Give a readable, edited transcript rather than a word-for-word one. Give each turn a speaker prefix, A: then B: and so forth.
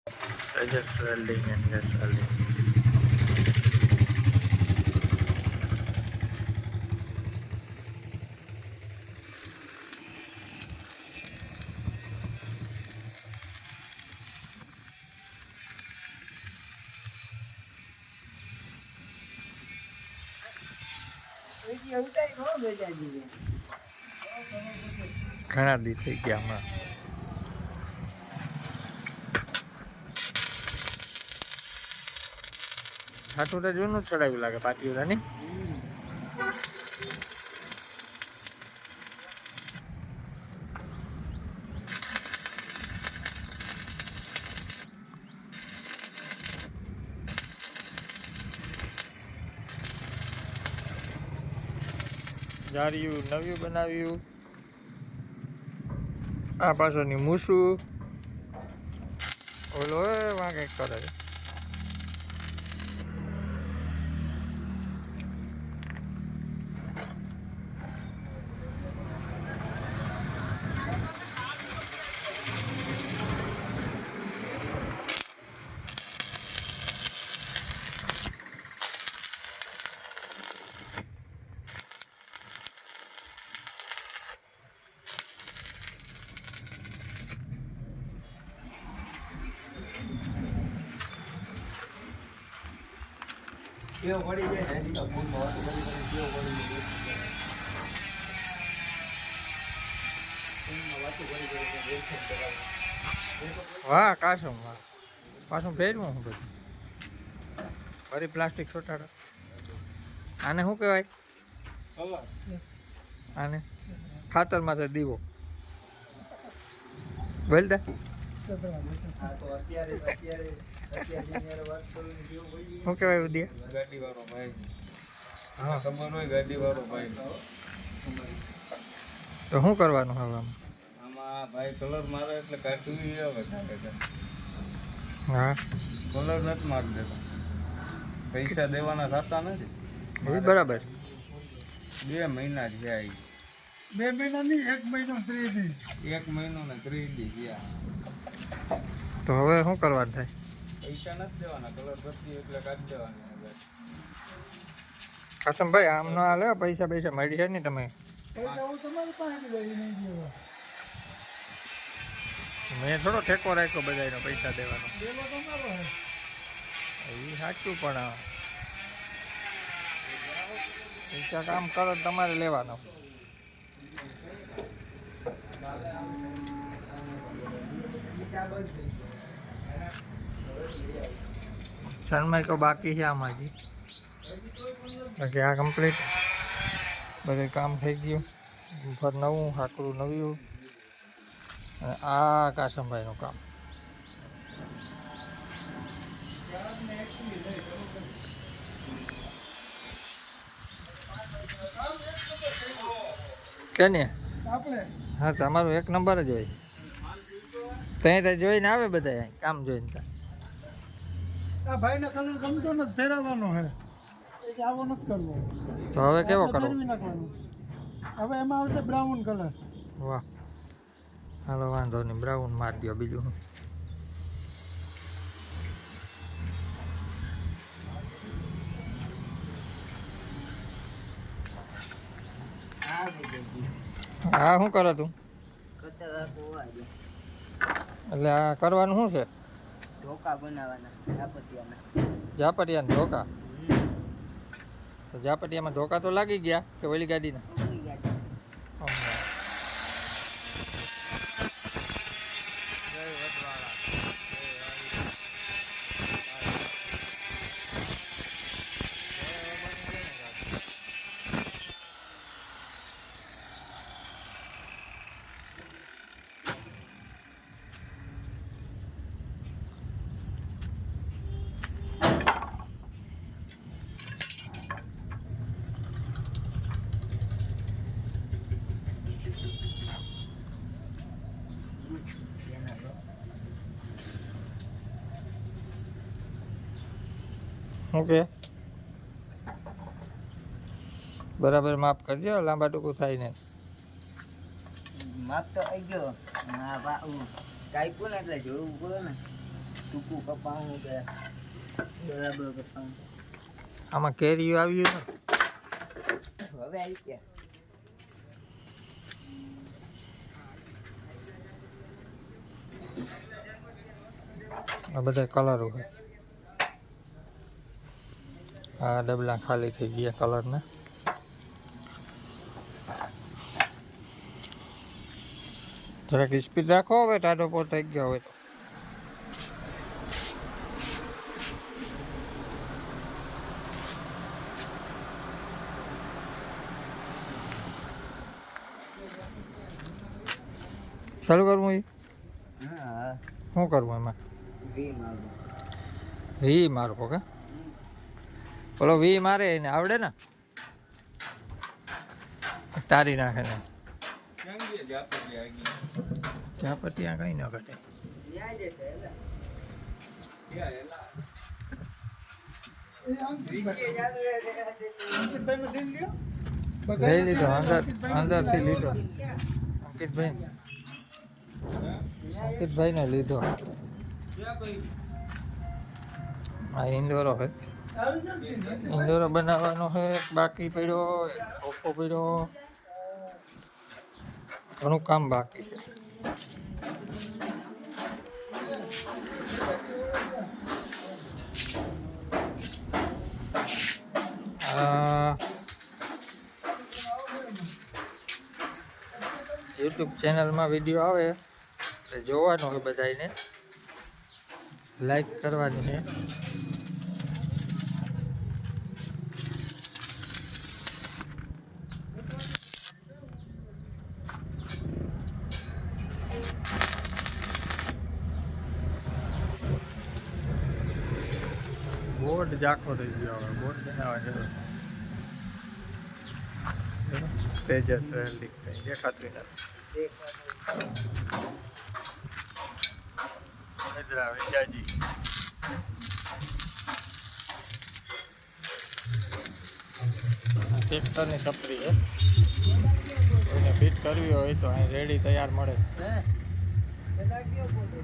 A: Just welding and just welding. ઘણા દી થઈ ગયા હમણાં. હાટું તો જૂનું જ ચડાવ્યું લાગે પાટીયું ની. જારિયું નવ્યું બનાવ્યું. આ પાછળની મૂસું ઓલો વાં કંઈક કરે છે. વાહ કાસમ વાહ પાછું ફેરવું હું બધું ફરી પ્લાસ્ટિક ચોટાડો. આને શું કહેવાય? આને ખાતર માથે દીવો બોલ દે. શું કહેવાય ઉદિયા?
B: ગાડી વાળો ભાઈ.
A: હા
B: ખબર હોય ગાડી વાળો ભાઈ.
A: તો શું કરવાનું હવે આમ?
B: આમાં ભાઈ કલર મારે એટલે કાઢવું આવે.
A: હા
B: કલર નથી મારી દેતા, પૈસા દેવાના થતા નથી.
A: એ બરાબર.
B: 2 મહિના થયા.
C: 2 મહિના નહીં, 1 મહિનો 3 દી.
B: 1 મહિનો ને 3 દી ગયા.
A: તો હવે શું કરવાનું થાય?
B: પૈસા નથી દેવાના, કલર કરતી એટલે કાઢી દેવાના.
A: કાસમભાઈ આમ ન હાલે. પૈસા મળી છે ને તમે?
C: પૈસા હું તમારી પાસે લઈ નહીં દેવા.
A: મેં થોડો ઠેકો રાખ્યો બધાનો પૈસા દેવાનો.
C: દેવો તમારો હે.
A: એ સાચું પણ પૈસા કામ કરો તમારે લેવાનો. શર્માઈ તો બાકી છે આમાં હજી. બાકી આ કમ્પ્લીટ બધું કામ થઈ ગયું. ઉપર નવું હાકડું નવ્યું. અને આ કાસમભાઈનું કામ. કે ને?
C: આપણે
A: હા તમારું 1 નંબર જ હોય. ત્યાં જોઈને આવે બધા કામ જોઈને.
C: આ ભાઈને કલર ગમતો નથી, ફેરવવાનો હે. એ આવો નથી કરવો.
A: તો હવે કેવો કરો?
C: ફેરવી નાખવાનો. હવે એમાં આવશે બ્રાઉન કલર.
A: વાહ હાલો વાંધો નહીં, બ્રાઉન મારી દો. બીજું શું? હા શું કરો તું? એટલે આ કરવાનું શું છે?
D: ઢોકા બનાવવાના ઝાપટિયાના.
A: ઝાપટિયાના ઢોકા? તો ઝાપટિયામાં ઢોકા તો લાગી ગયા કે ઓલી ગાડીના? ઓકે બરાબર માપ કરજો, લાંબા ટૂંકું થાય ને.
D: માપ તો આવી ગયો. કાપ્યું ને એટલે જોવું પડે ને. ટૂંકું કપાવું કે બરાબર કપાવું.
A: આમાં કેરીઓ આવ્યું ને
D: હવે આવી ગયા.
A: આ બધા કલરો છે. આ ડબલા ખાલી થઈ ગયા કલરના. જરાક સ્પીડ રાખો, હવે ટાઢો પોટ થઈ ગયો હોય તો. ચાલુ કરવું એ
D: હા
A: શું કરવું એમાં?
D: વી મારું.
A: વી મારવો કે ઓલો વી મારે એને આવડે ને તારી નાખે ને ત્યાં પછી આ કઈ ન ઘટે.
D: ન્યાય જતો એટલે
C: એ અંકિતભાઈ
D: વિજય ચાલુ રહે છે.
C: અંકિતભાઈનો સીન લ્યો.
A: લઈ લીધો અંદર
C: અંકિતભાઈનો
A: અંદરથી
C: સીન
A: લીધો અંકિતભાઈને લીધો. આ ઇન્દોરો છે.
C: આવી જાવ સીન.
A: ઇન્દોરો બનાવવાનો છે. બાકી પડ્યો સોફો પડ્યો, ઘણું કામ બાકી છે. યુટ્યુબ ચેનલમાં વિડીયો આવે એટલે જોવાનો હોય બધાને, લાઈક કરવાની છે. બોર્ડ ઝાંખો થઈ ગયો. હવે બોર્ડ બનાવવા જરૂર. તેજસ વેલ્ડિંગ કંઈ દેખાતું નથી. હૈદરા વેજાજી ટ્રેક્ટરની સપરી છે. કોઈને ફિટ કરવી હોય તો અહીં રેડી તૈયાર મળે.
D: હે પેલા કયો બોલો